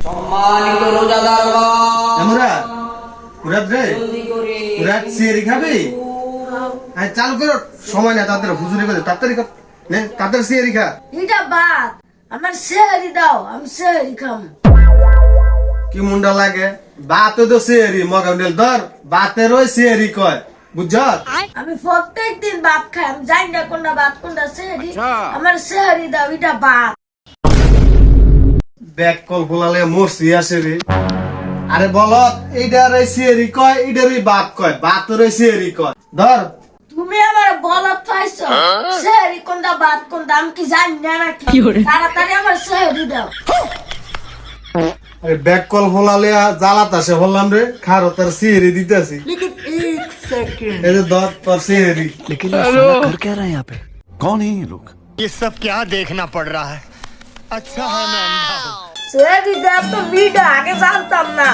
সম্মানিত রোজাদারগণ, আমরা মুরাদ রে মুরাদ সিয়ারি খাবি? হ্যাঁ চালু করো, সময় না তাদের হুজুরি করে তাড়াতাড়ি কর, নে তাড়াতাড়ি সিয়ারি খা। এটা বাদ আমার সেহরি দাও, আমি সেহরি খাম। কি মুন্ডা লাগে, বাতে তো সিয়ারি মগাউন্ডেল ধর, বাতের ওই সিয়ারি কয়, বুঝছ? আমি প্রত্যেক দিন ভাত খাই, আমি জানি না কোনটা ভাত কোনটা সেহরি। আমার সেহরি দাও, এটা ভাত। ব্যাক কল বলালে মরছি আসে রে। আরে বল, এইটার ওই সিয়ারি কয়, এইটার ওই বাত কয়, বাতের ওই সিয়ারি কয়। ধর তুমি আমার বলত পাইছো সেহরি কোনটা ভাত কোনটা, আমি কি জানি না নাকি? তাড়াতাড়ি আমার সেহরি দাও। আরে ব্যাক কল বলালে জ্বালাত আসে বললাম রে, খারো তার সিয়ারি দিতেছি। এই যে ধর তোর সিয়ারি। लेकिन ये साला कर क्या रहा है यहाँ पे? कौन है ये लोग? ये सब क्या देखना पड़ रहा है? अच्छा है मैं अंधा हूँ। সেহরি দাও তো বিডা, আগে জানতাম না।